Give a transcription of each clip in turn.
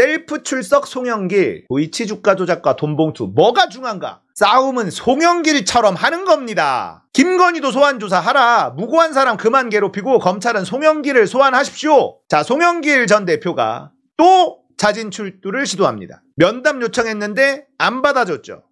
셀프 출석 송영길, 도이치 주가 조작과 돈봉투 뭐가 중요한가? 싸움은 송영길처럼 하는 겁니다. 김건희도 소환조사하라. 무고한 사람 그만 괴롭히고 검찰은 송영길을 소환하십시오. 자, 송영길 전 대표가 또 자진 출두를 시도합니다. 면담 요청했는데 안 받아줬죠.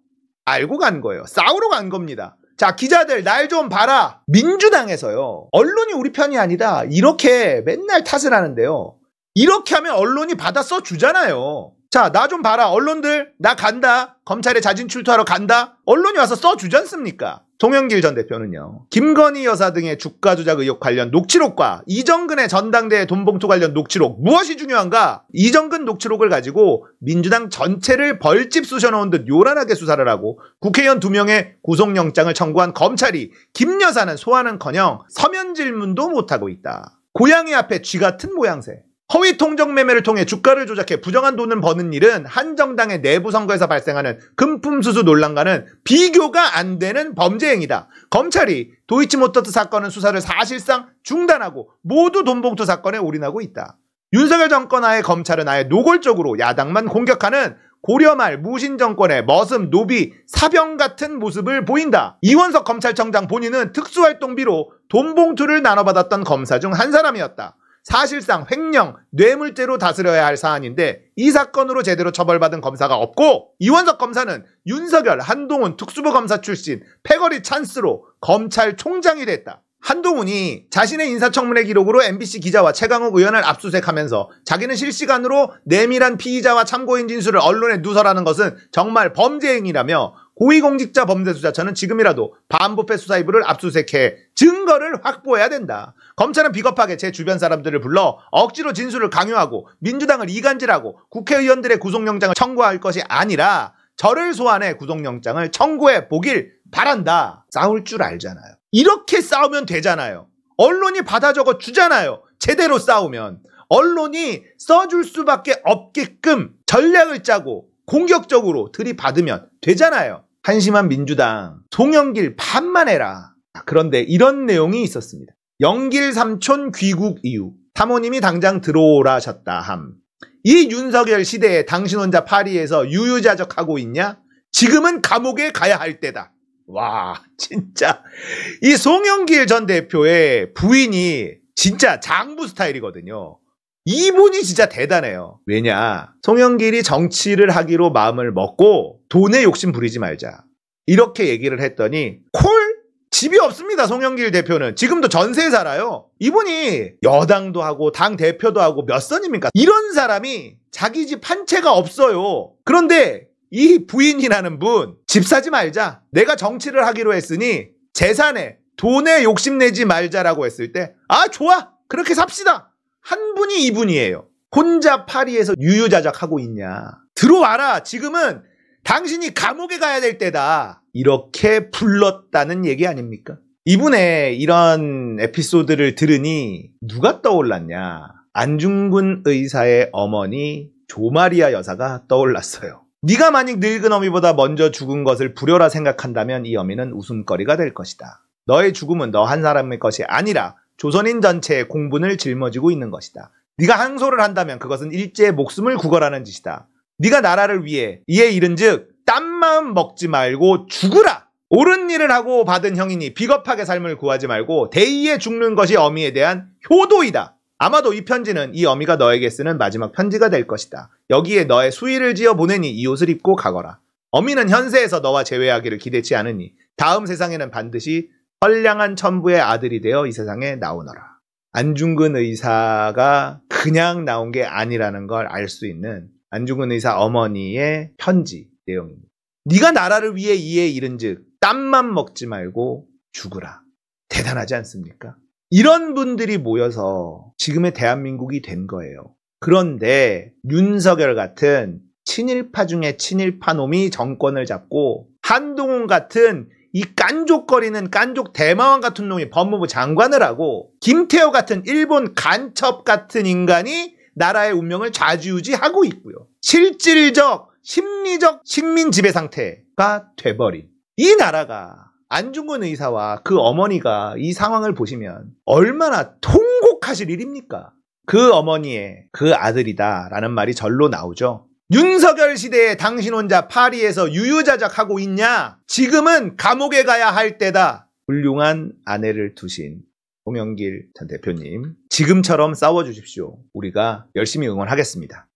알고 간 거예요. 싸우러 간 겁니다. 자, 기자들 날 좀 봐라. 민주당에서요, 언론이 우리 편이 아니다 이렇게 맨날 탓을 하는데요, 이렇게 하면 언론이 받아 써주잖아요. 자, 나 좀 봐라. 언론들 나 간다. 검찰에 자진 출두하러 간다. 언론이 와서 써주지 않습니까? 송영길 전 대표는요, 김건희 여사 등의 주가 조작 의혹 관련 녹취록과 이정근의 전당대회 돈봉투 관련 녹취록, 무엇이 중요한가? 이정근 녹취록을 가지고 민주당 전체를 벌집 쑤셔넣은 듯 요란하게 수사를 하고 국회의원 2명의 구속영장을 청구한 검찰이 김 여사는 소환은커녕 서면 질문도 못하고 있다. 고양이 앞에 쥐 같은 모양새. 허위 통정 매매를 통해 주가를 조작해 부정한 돈을 버는 일은 한 정당의 내부 선거에서 발생하는 금품수수 논란과는 비교가 안 되는 범죄 행위다. 검찰이 도이치모터스 사건은 수사를 사실상 중단하고 모두 돈봉투 사건에 올인하고 있다. 윤석열 정권 하에 검찰은 아예 노골적으로 야당만 공격하는 고려 말 무신 정권의 머슴, 노비, 사병 같은 모습을 보인다. 이원석 검찰청장 본인은 특수활동비로 돈봉투를 나눠받았던 검사 중 한 사람이었다. 사실상 횡령, 뇌물죄로 다스려야 할 사안인데 이 사건으로 제대로 처벌받은 검사가 없고, 이원석 검사는 윤석열, 한동훈 특수부 검사 출신 패거리 찬스로 검찰총장이 됐다. 한동훈이 자신의 인사청문회 기록으로 MBC 기자와 최강욱 의원을 압수수색하면서 자기는 실시간으로 내밀한 피의자와 참고인 진술을 언론에 누설하는 것은 정말 범죄 행위라며 고위공직자 범죄수사처는 지금이라도 반부패 수사이부를 압수수색해 증거를 확보해야 된다. 검찰은 비겁하게 제 주변 사람들을 불러 억지로 진술을 강요하고 민주당을 이간질하고 국회의원들의 구속영장을 청구할 것이 아니라 저를 소환해 구속영장을 청구해 보길 바란다. 싸울 줄 알잖아요. 이렇게 싸우면 되잖아요. 언론이 받아 적어 주잖아요. 제대로 싸우면. 언론이 써줄 수밖에 없게끔 전략을 짜고 공격적으로 들이받으면 되잖아요. 한심한 민주당, 송영길 반만해라. 그런데 이런 내용이 있었습니다. 영길 삼촌 귀국 이후 사모님이 당장 들어오라셨다 함. 이 윤석열 시대에 당신 혼자 파리에서 유유자적하고 있냐? 지금은 감옥에 가야 할 때다. 와, 진짜 이 송영길 전 대표의 부인이 진짜 장부 스타일이거든요. 이분이 진짜 대단해요. 왜냐, 송영길이 정치를 하기로 마음을 먹고 돈에 욕심 부리지 말자 이렇게 얘기를 했더니 집이 없습니다. 송영길 대표는 지금도 전세에 살아요. 이분이 여당도 하고 당 대표도 하고 몇 선입니까? 이런 사람이 자기 집 한 채가 없어요. 그런데 이 부인이라는 분, 집 사지 말자, 내가 정치를 하기로 했으니 재산에 돈에 욕심내지 말자라고 했을 때, 아 좋아, 그렇게 삽시다. 한 분이 이분이에요. 혼자 파리에서 유유자적하고 있냐, 들어와라. 지금은 당신이 감옥에 가야 될 때다. 이렇게 불렀다는 얘기 아닙니까? 이분의 이런 에피소드를 들으니 누가 떠올랐냐? 안중근 의사의 어머니 조마리아 여사가 떠올랐어요. 네가 만약 늙은 어미보다 먼저 죽은 것을 불효라 생각한다면 이 어미는 웃음거리가 될 것이다. 너의 죽음은 너 한 사람의 것이 아니라 조선인 전체의 공분을 짊어지고 있는 것이다. 네가 항소를 한다면 그것은 일제의 목숨을 구걸하는 짓이다. 네가 나라를 위해 이에 이른즉 딴 마음 먹지 말고 죽으라. 옳은 일을 하고 받은 형이니 비겁하게 삶을 구하지 말고 대의에 죽는 것이 어미에 대한 효도이다. 아마도 이 편지는 이 어미가 너에게 쓰는 마지막 편지가 될 것이다. 여기에 너의 수의를 지어 보내니 이 옷을 입고 가거라. 어미는 현세에서 너와 재회하기를 기대치 않으니 다음 세상에는 반드시 선량한 천부의 아들이 되어 이 세상에 나오너라. 안중근 의사가 그냥 나온 게 아니라는 걸 알 수 있는 안중근 의사 어머니의 편지 내용입니다. 네가 나라를 위해 이에 이른즉 땀만 먹지 말고 죽으라. 대단하지 않습니까? 이런 분들이 모여서 지금의 대한민국이 된 거예요. 그런데 윤석열 같은 친일파 중에 친일파 놈이 정권을 잡고 한동훈 같은 이 깐족거리는 깐족 대마왕 같은 놈이 법무부 장관을 하고 김태호 같은 일본 간첩 같은 인간이 나라의 운명을 좌지우지하고 있고요. 실질적, 심리적 식민 지배 상태가 돼버린 이 나라가, 안중근 의사와 그 어머니가 이 상황을 보시면 얼마나 통곡하실 일입니까? 그 어머니의 그 아들이다라는 말이 절로 나오죠. 윤석열 시대에 당신 혼자 파리에서 유유자적하고 있냐? 지금은 감옥에 가야 할 때다. 훌륭한 아내를 두신 송영길 전 대표님, 지금처럼 싸워주십시오. 우리가 열심히 응원하겠습니다.